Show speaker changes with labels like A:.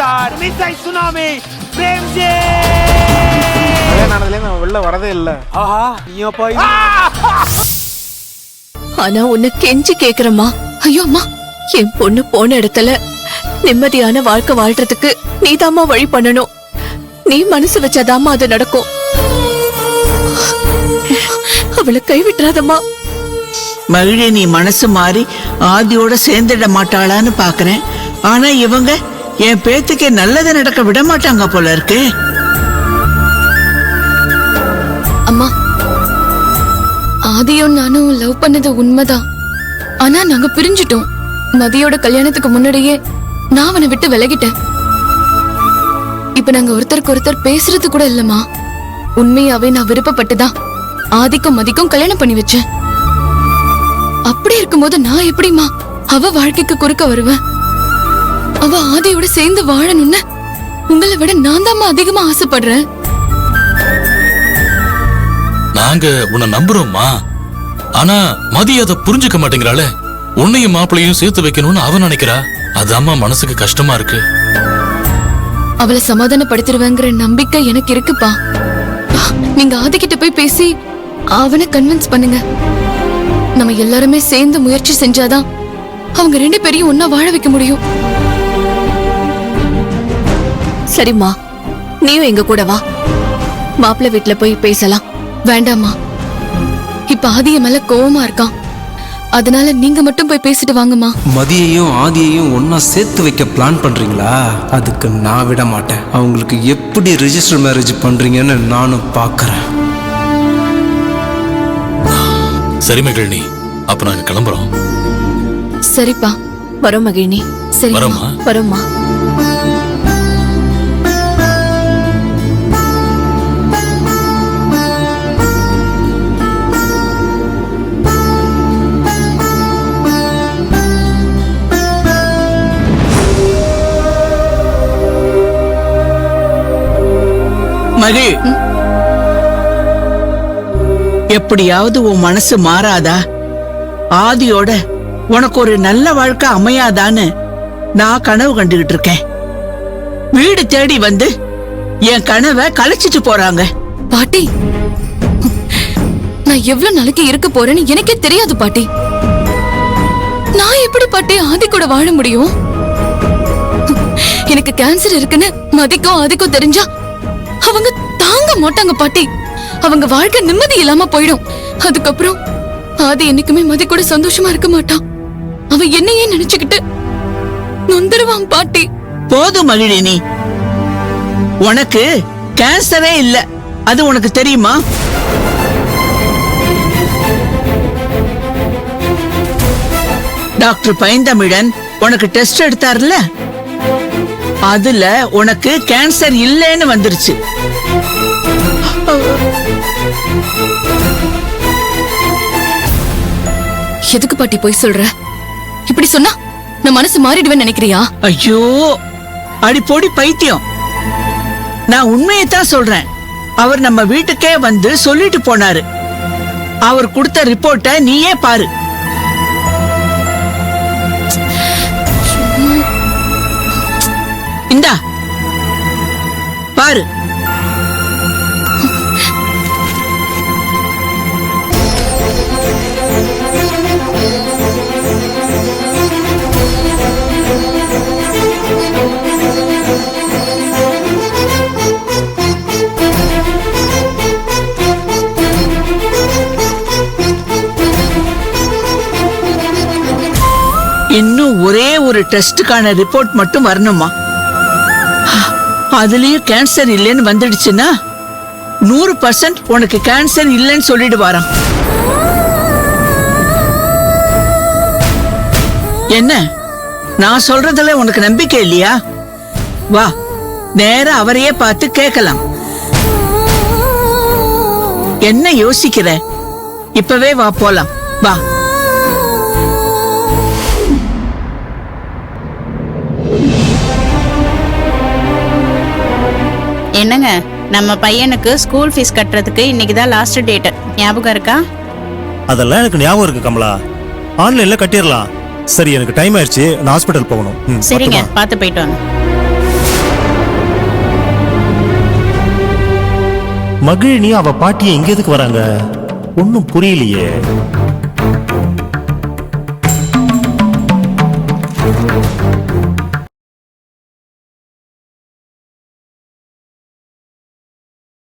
A: Sir மிஸ்ஸை tsunami Premji
B: நானதுல நான் வெளில வரதே இல்ல.
A: ஆஹா நீயா போய்
C: ஆனா உன்னை கெஞ்சி கேக்குறமா. ஐயோ அம்மா, என் பொண்ணு போன இடத்துல நிம்மதியான வாழ்க்கை வாழ்றதுக்கு நீதாம்மா வழி பண்ணணும். நீ மனசு வச்சாதாம்மா அது நடக்கும். அவளை கைவிட்டுறாதம்மா.
D: மகிழே, நீ மனசு மாறி ஆதியோட சேர்ந்துட மாட்டாளான்னு பாக்குறேன். ஆனா இவங்க என் பேத்துக்கு நல்லதை நடக்க விட மாட்டாங்க போல இருக்கு.
C: அம்மா, ஆதியும் நானும் லவ் பண்ணது உண்மைதான். ஆனா நாங்க பிரிஞ்சிட்டோம். மதியோட கல்யாணத்துக்கு முன்னாடியே நான் அவனை விட்டு விலகிட்டேன். இப்ப நாங்க ஒருத்தருக்கு ஒருத்தர் பேசுறது கூட இல்லம்மா. உண்மையாவே நான் விருப்பப்பட்டுதான் ஆதிக்கும் மதிக்கும் கல்யாணம் பண்ணி வச்சேன். அப்படி இருக்கும்போது நான் எப்படிமா அவ வாழ்க்கைக்கு குறுக்க வருவேன்? அவ ஆதியோட சேர்ந்து வாழணும்னு உங்களை விட நான் தான் அதிகமா ஆசைப்படுறேன்.
E: நாங்க உன்னை நம்புறோம்மா. ஆனா மதி அதை புரிஞ்சுக்க மாட்டேங்கிறாளே. உன்னையும் மாப்பிளையும் சேர்த்து வைக்கணும்னு அவ நினைக்கிறா. அது அம்மா மனசுக்கு கஷ்டமா இருக்கு.
C: அவளை சமாதானப்படுத்திடுவேங்கிற நம்பிக்கை எனக்கு இருக்குப்பா. நீங்க ஆதிக்கிட்ட போய் பேசி அவனை கன்வின்ஸ் பண்ணுங்க. நம்ம எல்லாருமே சேர்ந்து முயற்சி செஞ்சாதான் அவங்க ரெண்டு பேரையும் ஒன்னா வாழ வைக்க முடியும். சரிம்மா, நீயும் எங்க கூட வா. மாப்பிள்ளை வீட்டுல போய் பேசலாம். வேண்டாமா, இப்ப ஆதிய மேல கோவமா இருக்கான். அதனால நீங்க மட்டும் போய் பேசிட்டு வாங்கம்மா.
F: மதியையும் ஆதியையும் ஒன்னா சேர்த்து வைக்க பிளான் பண்றீங்களா? அதுக்கு நான் விட மாட்டேன். அவங்களுக்கு எப்படி ரெஜிஸ்டர் மேரேஜ் பண்றீங்கன்னு நானும் பாக்குறேன்.
E: சரி மகிழினி, அப்ப நாங்க கிளம்புறோம்.
C: சரிப்பா, வரோம் மகிழினி. சரி
E: வரோம்மா.
C: வரோம்மா.
D: மகிழ், எப்படியாவது உன் மனசு மாறாதா? ஆதியோட உனக்கு ஒரு நல்ல வாழ்க்கை அமையாதான்னு நான் கனவு கண்டுகிட்டு இருக்கேன். வீடு தேடி வந்து என் கனவை கலைச்சிட்டு போறாங்க.
C: பாட்டி, நான் எவ்வளவு நாளைக்கு இருக்க போறேன்னு எனக்கே தெரியாது பாட்டி. நான் எப்படி பாட்டி ஆதி கூட வாழ முடியும்? எனக்கு கேன்சர் இருக்குன்னு மதிக்கும் ஆதிக்கும் தெரிஞ்சா அவங்க தாங்க மாட்டாங்க பாட்டி. அவங்க வாழ்க்கை நிம்மதி இல்லாம போயிடும். அதுக்கப்புறம் ஆதி என்னைக்குமே மதி கூட சந்தோஷமா இருக்க மாட்டான். அவன் என்னையே நினைச்சுக்கிட்டு நொந்துருவான் பாட்டி.
D: போதும் மகிழினி, உனக்கு கேன்சரே இல்ல, அது உனக்கு தெரியுமா? டாக்டர் பைந்தமிழன் உனக்கு டெஸ்ட் எடுத்தார்ல, அதுல உனக்கு கேன்சர் இல்லைன்னு வந்துருச்சு.
C: எதுக்கு பாட்டி போய் சொல்ற? இப்படி சொன்னா நான் மனசு மாறிடுவேன்னு நினைக்கிறியா?
D: ஐயோ, அடி போடி பைத்தியம், நான் உண்மையைத்தான் சொல்றேன். அவர் நம்ம வீட்டுக்கே வந்து சொல்லிட்டு போனாரு. அவர் கொடுத்த ரிப்போர்ட்டை நீயே பாரு. இந்தா பாரு. இன்னும் ஒரே ஒரு டெஸ்டுக்கான ரிப்போர்ட் மட்டும் வரணுமா? அதுலயும் கேன்சர் இல்லைன்னு வந்துடுச்சுன்னா 100% உனக்கு கேன்சர் இல்லைன்னு சொல்லிடுவாராம். என்ன, நான் சொல்றதுல உனக்கு நம்பிக்கை இல்லையா? வா, நேரா அவரையே பார்த்து கேட்கலாம். என்ன யோசிக்கிற? இப்பவே வா, போலாம். வா.
G: என்னங்க, நம்ம பையனுக்கு ஸ்கூல் ஃபீஸ் கட்டுறதுக்கு இன்னைக்கு தான் லாஸ்ட் டேட். ஞாபகம் இருக்கா?
H: அதெல்லாம் எனக்கு ஞாபகம் இருக்கு கமலா. ஆன்லைன்ல கட்டிடலாம். சரி, எனக்கு டைம் ஆயிடுச்சு, நான் ஹாஸ்பிடல் போகணும்.
G: சரிங்க, பார்த்து போயிட்டு வாங்க.
H: மகிழினியும் அவ பாட்டியும் இங்க எதுக்கு வராங்க ஒன்னும் புரியலையே.